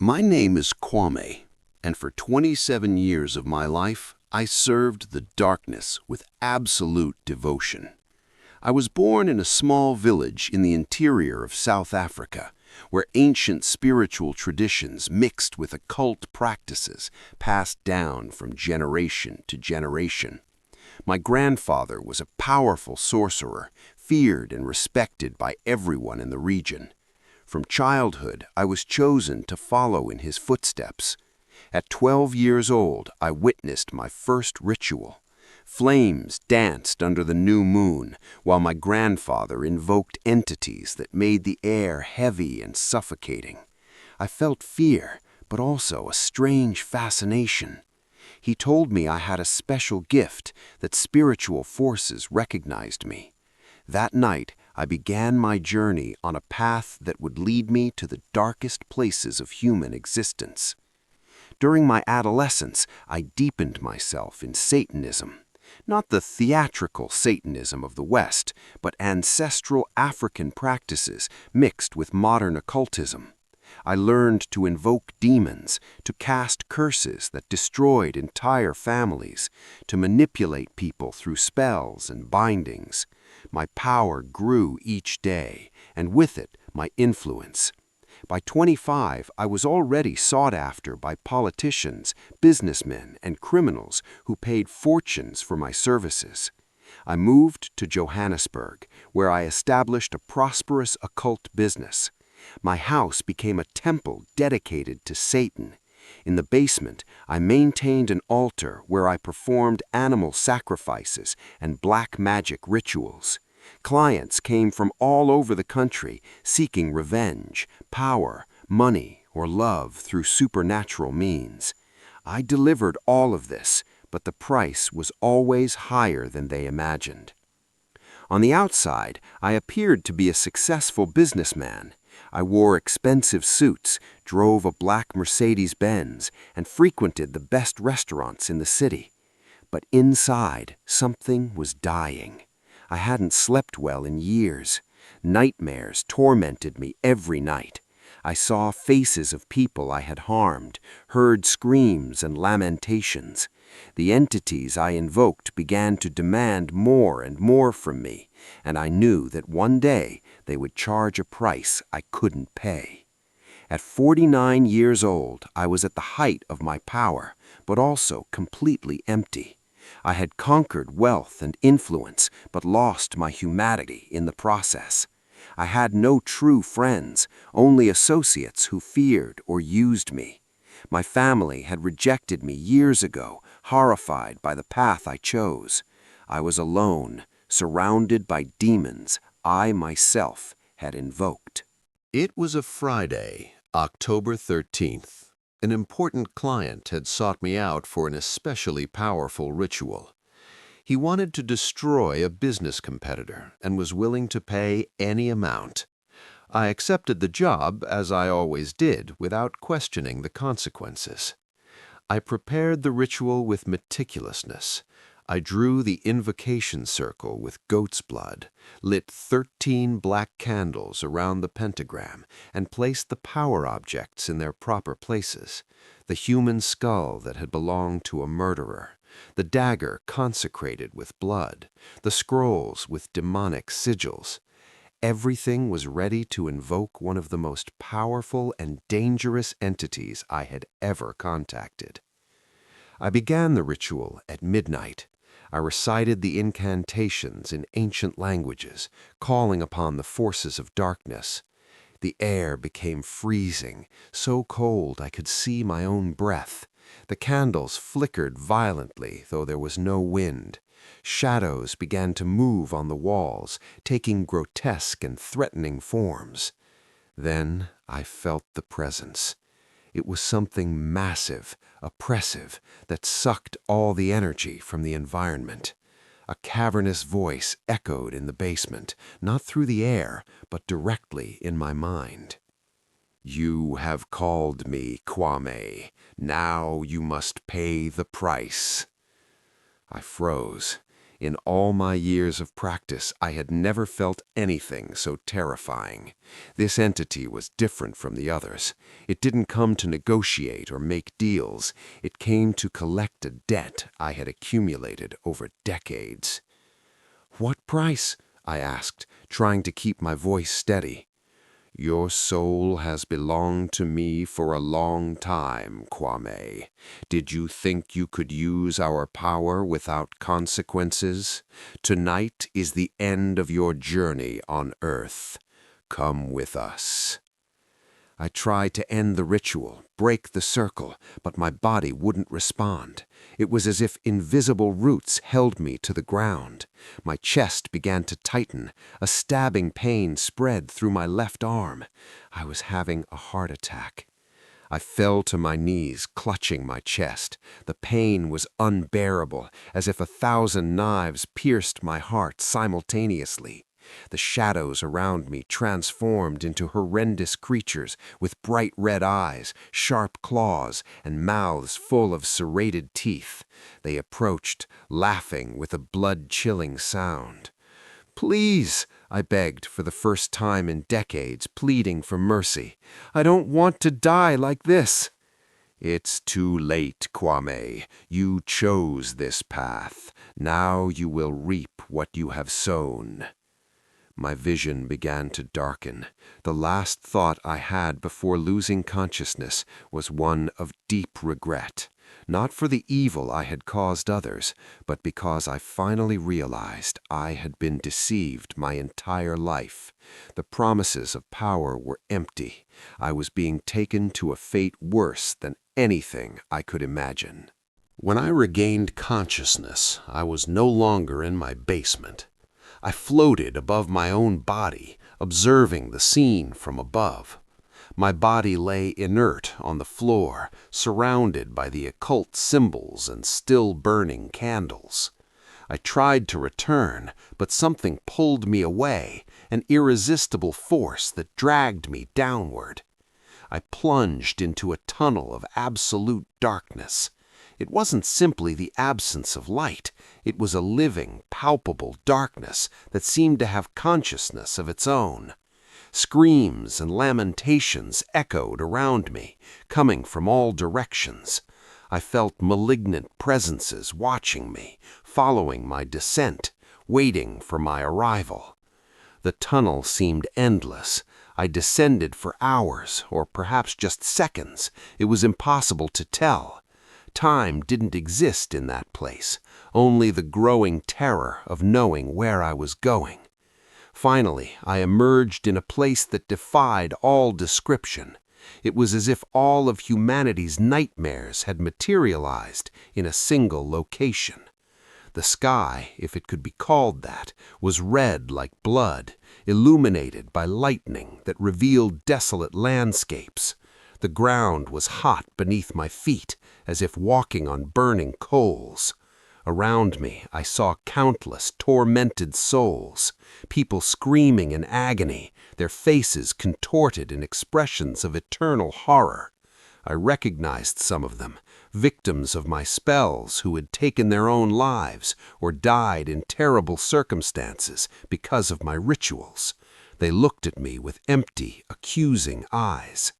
My name is Kwame, and for 27 years of my life, I served the darkness with absolute devotion. I was born in a small village in the interior of South Africa, where ancient spiritual traditions mixed with occult practices passed down from generation to generation. My grandfather was a powerful sorcerer, feared and respected by everyone in the region. From childhood, I was chosen to follow in his footsteps. At 12 years old, I witnessed my first ritual. Flames danced under the new moon, while my grandfather invoked entities that made the air heavy and suffocating. I felt fear, but also a strange fascination. He told me I had a special gift, that spiritual forces recognized me. That night, I began my journey on a path that would lead me to the darkest places of human existence. During my adolescence, I deepened myself in Satanism. Not the theatrical Satanism of the West, but ancestral African practices mixed with modern occultism. I learned to invoke demons, to cast curses that destroyed entire families, to manipulate people through spells and bindings. My power grew each day, and with it, my influence. By 25, I was already sought after by politicians, businessmen, and criminals who paid fortunes for my services. I moved to Johannesburg, where I established a prosperous occult business. My house became a temple dedicated to Satan. In the basement, I maintained an altar where I performed animal sacrifices and black magic rituals. Clients came from all over the country seeking revenge, power, money, or love through supernatural means. I delivered all of this, but the price was always higher than they imagined. On the outside, I appeared to be a successful businessman. I wore expensive suits, drove a black Mercedes-Benz, and frequented the best restaurants in the city. But inside, something was dying. I hadn't slept well in years. Nightmares tormented me every night. I saw faces of people I had harmed, heard screams and lamentations. The entities I invoked began to demand more and more from me, and I knew that one day they would charge a price I couldn't pay. At 49 years old, I was at the height of my power, but also completely empty. I had conquered wealth and influence, but lost my humanity in the process. I had no true friends, only associates who feared or used me. My family had rejected me years ago, horrified by the path I chose. I was alone, surrounded by demons I myself had invoked. It was a Friday, October 13th. An important client had sought me out for an especially powerful ritual. He wanted to destroy a business competitor and was willing to pay any amount. I accepted the job, as I always did, without questioning the consequences. I prepared the ritual with meticulousness. I drew the invocation circle with goat's blood, lit 13 black candles around the pentagram, and placed the power objects in their proper places: the human skull that had belonged to a murderer, the dagger consecrated with blood, the scrolls with demonic sigils. Everything was ready to invoke one of the most powerful and dangerous entities I had ever contacted. I began the ritual at midnight. I recited the incantations in ancient languages, calling upon the forces of darkness. The air became freezing, so cold I could see my own breath. The candles flickered violently, though there was no wind. Shadows began to move on the walls, taking grotesque and threatening forms. Then I felt the presence. It was something massive, oppressive, that sucked all the energy from the environment. A cavernous voice echoed in the basement, not through the air, but directly in my mind. "You have called me, Kwame. Now you must pay the price." I froze. In all my years of practice, I had never felt anything so terrifying. This entity was different from the others. It didn't come to negotiate or make deals. It came to collect a debt I had accumulated over decades. "What price?" I asked, trying to keep my voice steady. "Your soul has belonged to me for a long time, Kwame. Did you think you could use our power without consequences? Tonight is the end of your journey on Earth. Come with us." I tried to end the ritual, break the circle, but my body wouldn't respond. It was as if invisible roots held me to the ground. My chest began to tighten. A stabbing pain spread through my left arm. I was having a heart attack. I fell to my knees, clutching my chest. The pain was unbearable, as if 1,000 knives pierced my heart simultaneously. The shadows around me transformed into horrendous creatures with bright red eyes, sharp claws, and mouths full of serrated teeth. They approached, laughing with a blood-chilling sound. "Please," I begged for the first time in decades, pleading for mercy. "I don't want to die like this." "It's too late, Kwame. You chose this path. Now you will reap what you have sown." My vision began to darken. The last thought I had before losing consciousness was one of deep regret, not for the evil I had caused others, but because I finally realized I had been deceived my entire life. The promises of power were empty. I was being taken to a fate worse than anything I could imagine. When I regained consciousness, I was no longer in my basement. I floated above my own body, observing the scene from above. My body lay inert on the floor, surrounded by the occult symbols and still burning candles. I tried to return, but something pulled me away, an irresistible force that dragged me downward. I plunged into a tunnel of absolute darkness. It wasn't simply the absence of light. It was a living, palpable darkness that seemed to have consciousness of its own. Screams and lamentations echoed around me, coming from all directions. I felt malignant presences watching me, following my descent, waiting for my arrival. The tunnel seemed endless. I descended for hours, or perhaps just seconds. It was impossible to tell. Time didn't exist in that place, only the growing terror of knowing where I was going. Finally, I emerged in a place that defied all description. It was as if all of humanity's nightmares had materialized in a single location. The sky, if it could be called that, was red like blood, illuminated by lightning that revealed desolate landscapes. The ground was hot beneath my feet, as if walking on burning coals. Around me, I saw countless tormented souls, people screaming in agony, their faces contorted in expressions of eternal horror. I recognized some of them, victims of my spells who had taken their own lives or died in terrible circumstances because of my rituals. They looked at me with empty, accusing eyes.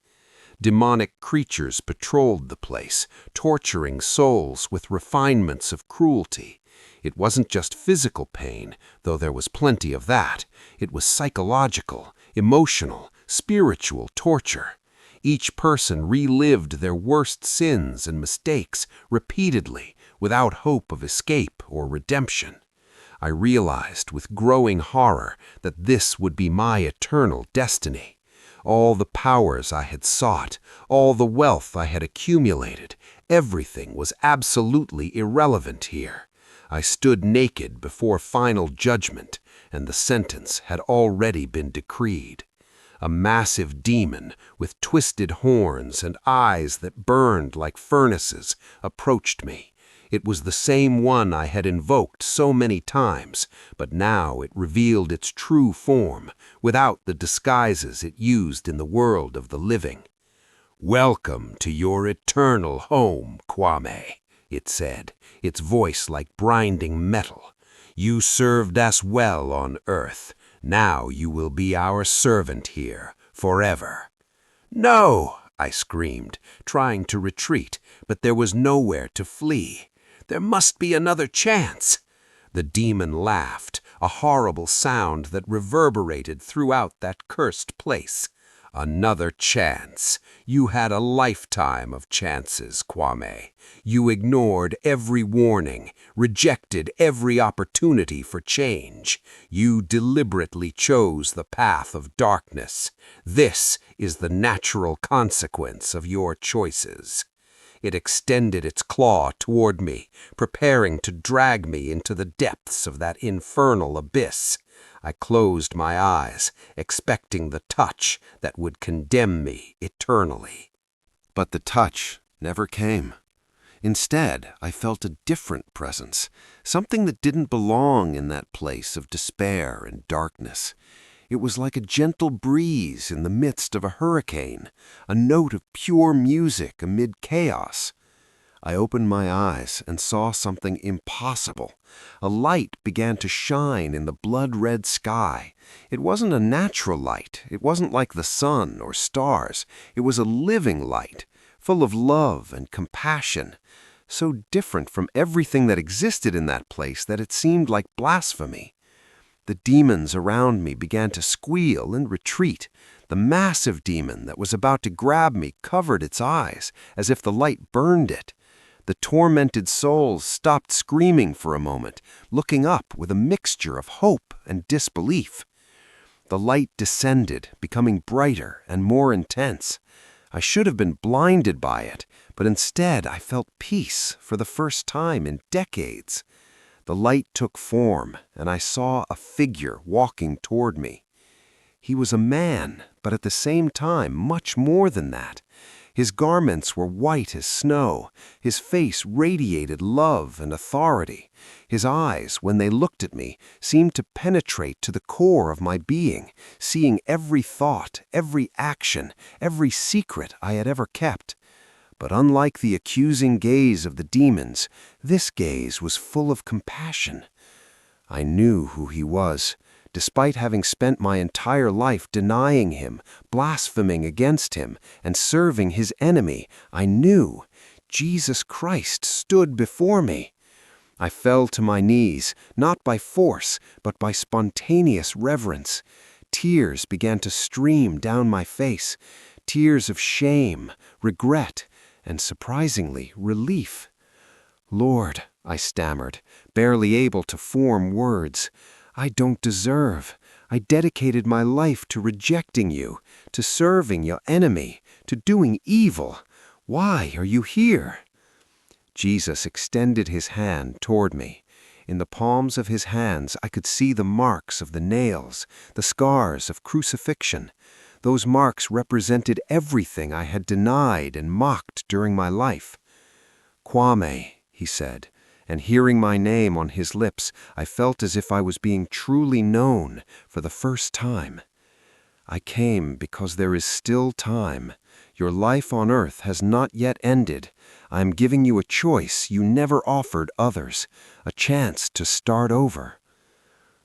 Demonic creatures patrolled the place, torturing souls with refinements of cruelty. It wasn't just physical pain, though there was plenty of that. It was psychological, emotional, spiritual torture. Each person relived their worst sins and mistakes repeatedly, without hope of escape or redemption. I realized with growing horror that this would be my eternal destiny. All the powers I had sought, all the wealth I had accumulated, everything was absolutely irrelevant here. I stood naked before final judgment, and the sentence had already been decreed. A massive demon with twisted horns and eyes that burned like furnaces approached me. It was the same one I had invoked so many times, but now it revealed its true form, without the disguises it used in the world of the living. "Welcome to your eternal home, Kwame," it said, its voice like grinding metal. You served us well on earth. Now you will be our servant here, forever." "No!" I screamed, trying to retreat, but there was nowhere to flee. "There must be another chance." The demon laughed, a horrible sound that reverberated throughout that cursed place. "Another chance. You had a lifetime of chances, Kwame. You ignored every warning, rejected every opportunity for change. You deliberately chose the path of darkness. This is the natural consequence of your choices." It extended its claw toward me, preparing to drag me into the depths of that infernal abyss. I closed my eyes, expecting the touch that would condemn me eternally. But the touch never came. Instead, I felt a different presence, something that didn't belong in that place of despair and darkness. It was like a gentle breeze in the midst of a hurricane, a note of pure music amid chaos. I opened my eyes and saw something impossible. A light began to shine in the blood-red sky. It wasn't a natural light. It wasn't like the sun or stars. It was a living light, full of love and compassion, so different from everything that existed in that place that it seemed like blasphemy. The demons around me began to squeal and retreat. The massive demon that was about to grab me covered its eyes, as if the light burned it. The tormented souls stopped screaming for a moment, looking up with a mixture of hope and disbelief. The light descended, becoming brighter and more intense. I should have been blinded by it, but instead I felt peace for the first time in decades. The light took form, and I saw a figure walking toward me. He was a man, but at the same time much more than that. His garments were white as snow. His face radiated love and authority. His eyes, when they looked at me, seemed to penetrate to the core of my being, seeing every thought, every action, every secret I had ever kept. But unlike the accusing gaze of the demons, this gaze was full of compassion. I knew who he was. Despite having spent my entire life denying him, blaspheming against him, and serving his enemy, I knew Jesus Christ stood before me. I fell to my knees, not by force, but by spontaneous reverence. Tears began to stream down my face, tears of shame, regret, and surprisingly, relief. "Lord," I stammered, barely able to form words, "I don't deserve. I dedicated my life to rejecting you, to serving your enemy, to doing evil. Why are you here?" Jesus extended his hand toward me. In the palms of his hands I could see the marks of the nails, the scars of crucifixion. Those marks represented everything I had denied and mocked during my life. "Kwame," he said, and hearing my name on his lips, I felt as if I was being truly known for the first time. "I came because there is still time. Your life on earth has not yet ended. I am giving you a choice you never offered others, a chance to start over."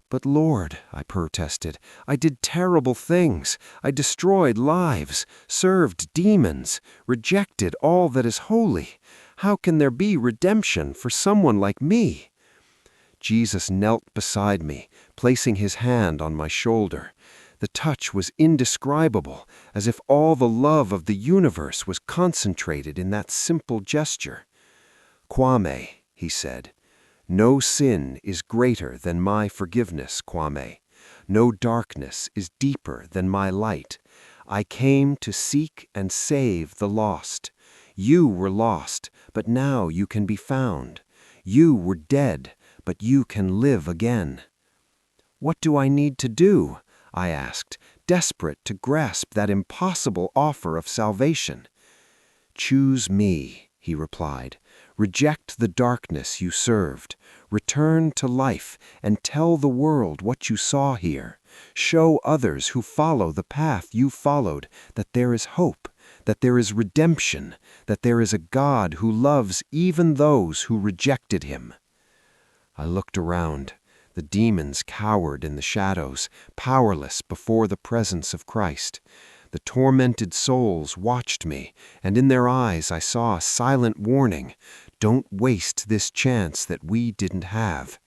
"But Lord," I protested, "I did terrible things. I destroyed lives, served demons, rejected all that is holy. How can there be redemption for someone like me?" Jesus knelt beside me, placing his hand on my shoulder. The touch was indescribable, as if all the love of the universe was concentrated in that simple gesture. "Kwame," he said, "no sin is greater than my forgiveness, Kwame. No darkness is deeper than my light. I came to seek and save the lost. You were lost, but now you can be found. You were dead, but you can live again." "What do I need to do?" I asked, desperate to grasp that impossible offer of salvation. "Choose me," he replied. "Reject the darkness you served. Return to life and tell the world what you saw here. Show others who follow the path you followed that there is hope, that there is redemption, that there is a God who loves even those who rejected him." I looked around. The demons cowered in the shadows, powerless before the presence of Christ. The tormented souls watched me, and in their eyes I saw a silent warning. Don't waste this chance that we didn't have.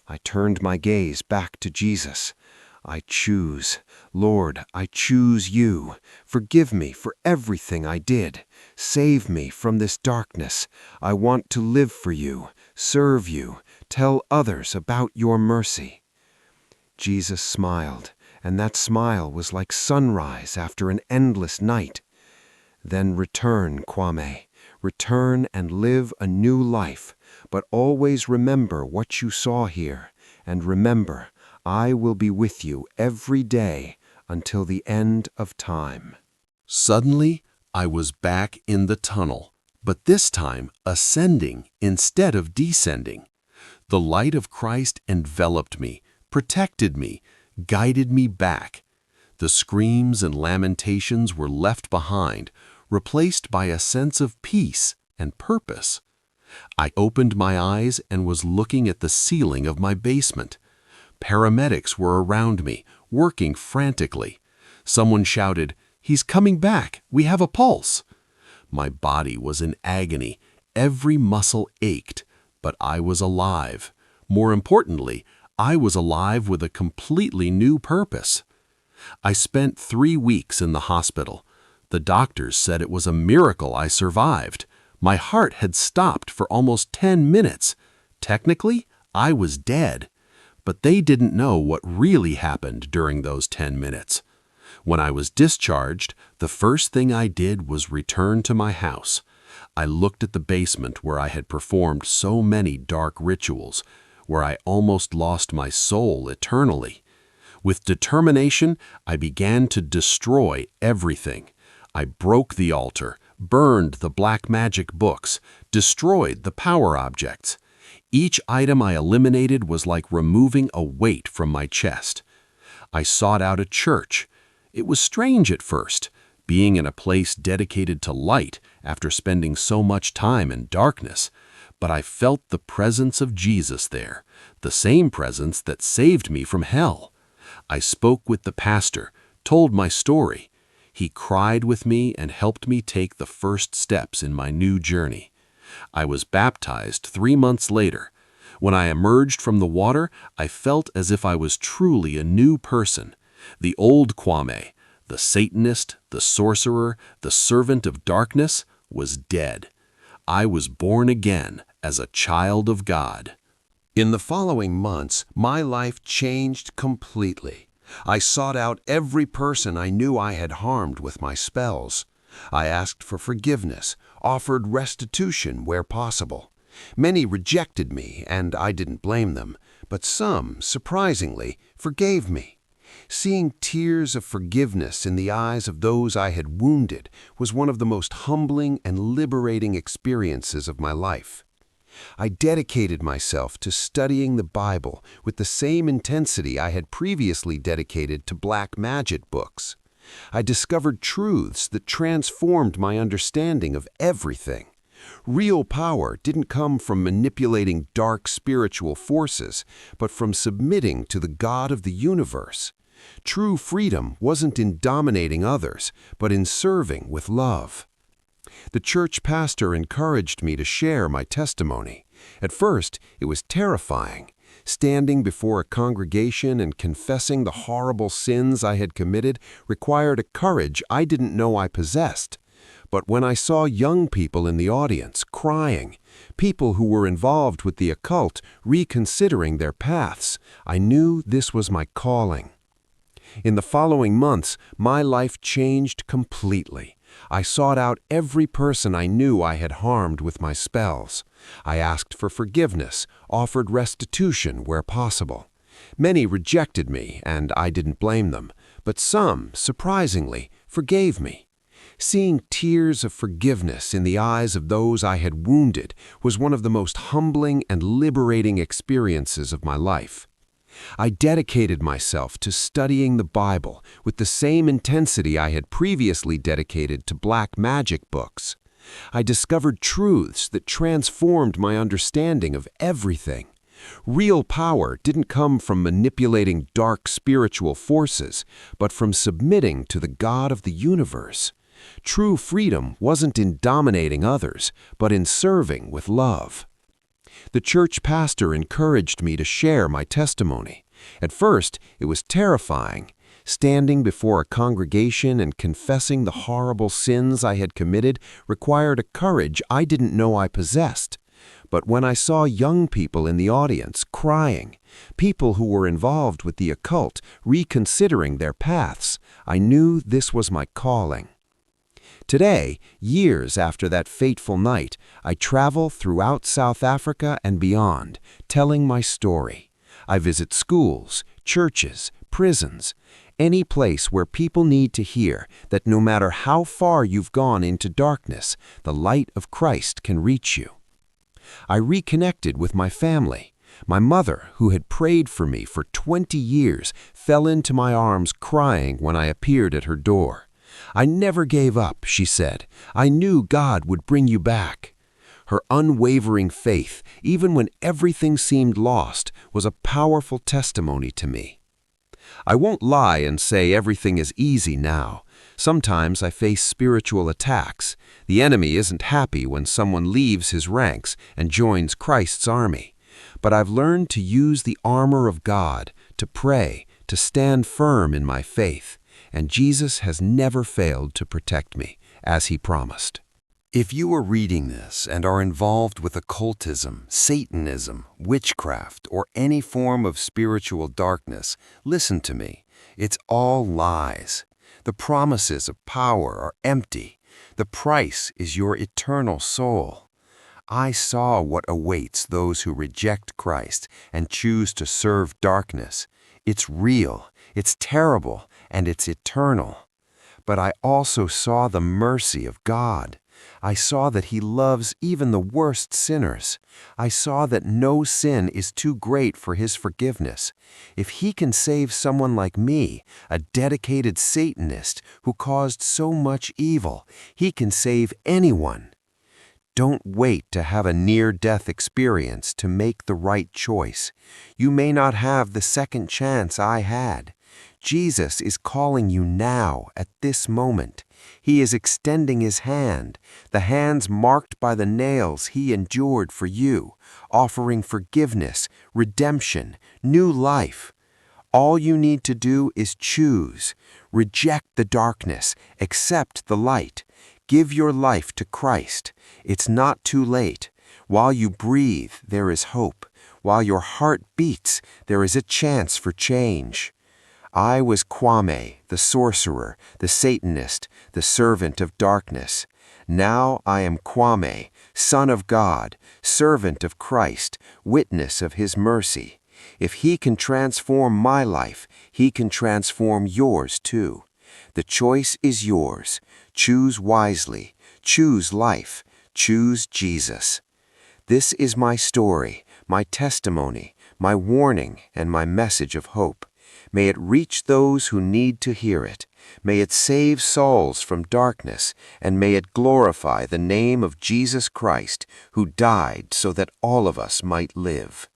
I turned my gaze back to Jesus. I choose, Lord, I choose you. Forgive me for everything I did. Save me from this darkness. I want to live for you, serve you, tell others about your mercy. Jesus smiled, and that smile was like sunrise after an endless night. Then return, Kwame. Return and live a new life, but always remember what you saw here, and remember, I will be with you every day until the end of time. Suddenly, I was back in the tunnel, but this time ascending instead of descending. The light of Christ enveloped me, protected me, guided me back. The screams and lamentations were left behind, replaced by a sense of peace and purpose. I opened my eyes and was looking at the ceiling of my basement. Paramedics were around me, working frantically. Someone shouted, "He's coming back! We have a pulse!" My body was in agony. Every muscle ached, but I was alive. More importantly, I was alive with a completely new purpose. I spent 3 weeks in the hospital. The doctors said it was a miracle I survived. My heart had stopped for almost 10 minutes. Technically, I was dead. But they didn't know what really happened during those 10 minutes. When I was discharged, the first thing I did was return to my house. I looked at the basement where I had performed so many dark rituals, where I almost lost my soul eternally. With determination, I began to destroy everything. I broke the altar, burned the black magic books, destroyed the power objects. Each item I eliminated was like removing a weight from my chest. I sought out a church. It was strange at first, being in a place dedicated to light after spending so much time in darkness, but I felt the presence of Jesus there, the same presence that saved me from hell. I spoke with the pastor, told my story. He cried with me and helped me take the first steps in my new journey. I was baptized 3 months later. When I emerged from the water, I felt as if I was truly a new person. The old Kwame, the Satanist, the sorcerer, the servant of darkness, was dead. I was born again as a child of God. In the following months, my life changed completely. I sought out every person I knew I had harmed with my spells. I asked for forgiveness, offered restitution where possible. Many rejected me, and I didn't blame them, but some, surprisingly, forgave me. Seeing tears of forgiveness in the eyes of those I had wounded was one of the most humbling and liberating experiences of my life. I dedicated myself to studying the Bible with the same intensity I had previously dedicated to black magic books. I discovered truths that transformed my understanding of everything. Real power didn't come from manipulating dark spiritual forces, but from submitting to the God of the universe. True freedom wasn't in dominating others, but in serving with love. The church pastor encouraged me to share my testimony. At first, it was terrifying. Standing before a congregation and confessing the horrible sins I had committed required a courage I didn't know I possessed. But when I saw young people in the audience crying, people who were involved with the occult reconsidering their paths, I knew this was my calling. In the following months, my life changed completely. I sought out every person I knew I had harmed with my spells. I asked for forgiveness, offered restitution where possible. Many rejected me, and I didn't blame them, but some, surprisingly, forgave me. Seeing tears of forgiveness in the eyes of those I had wounded was one of the most humbling and liberating experiences of my life. I dedicated myself to studying the Bible with the same intensity I had previously dedicated to black magic books. I discovered truths that transformed my understanding of everything. Real power didn't come from manipulating dark spiritual forces, but from submitting to the God of the universe. True freedom wasn't in dominating others, but in serving with love. The church pastor encouraged me to share my testimony. At first, it was terrifying. Standing before a congregation and confessing the horrible sins I had committed required a courage I didn't know I possessed. But when I saw young people in the audience crying, people who were involved with the occult reconsidering their paths, I knew this was my calling. Today, years after that fateful night, I travel throughout South Africa and beyond, telling my story. I visit schools, churches, prisons, any place where people need to hear that no matter how far you've gone into darkness, the light of Christ can reach you. I reconnected with my family. My mother, who had prayed for me for 20 years, fell into my arms crying when I appeared at her door. "I never gave up," she said. "I knew God would bring you back." Her unwavering faith, even when everything seemed lost, was a powerful testimony to me. I won't lie and say everything is easy now. Sometimes I face spiritual attacks. The enemy isn't happy when someone leaves his ranks and joins Christ's army. But I've learned to use the armor of God, to pray, to stand firm in my faith. And Jesus has never failed to protect me, as he promised. If you are reading this and are involved with occultism, Satanism, witchcraft, or any form of spiritual darkness, listen to me. It's all lies. The promises of power are empty. The price is your eternal soul. I saw what awaits those who reject Christ and choose to serve darkness. It's real, it's terrible, and it's eternal. But I also saw the mercy of God. I saw that he loves even the worst sinners. I saw that no sin is too great for his forgiveness. If he can save someone like me, a dedicated Satanist who caused so much evil, he can save anyone. Don't wait to have a near-death experience to make the right choice. You may not have the second chance I had. Jesus is calling you now, at this moment. He is extending his hand, the hands marked by the nails he endured for you, offering forgiveness, redemption, new life. All you need to do is choose. Reject the darkness, accept the light. Give your life to Christ. It's not too late. While you breathe, there is hope. While your heart beats, there is a chance for change. I was Kwame, the sorcerer, the Satanist, the servant of darkness. Now I am Kwame, Son of God, servant of Christ, witness of his mercy. If he can transform my life, he can transform yours too. The choice is yours. Choose wisely. Choose life. Choose Jesus. This is my story, my testimony, my warning, and my message of hope. May it reach those who need to hear it. May it save souls from darkness, and may it glorify the name of Jesus Christ, who died so that all of us might live.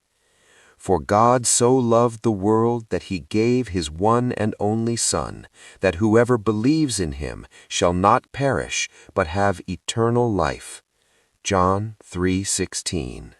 For God so loved the world that he gave his one and only Son, that whoever believes in him shall not perish, but have eternal life. John 3:16.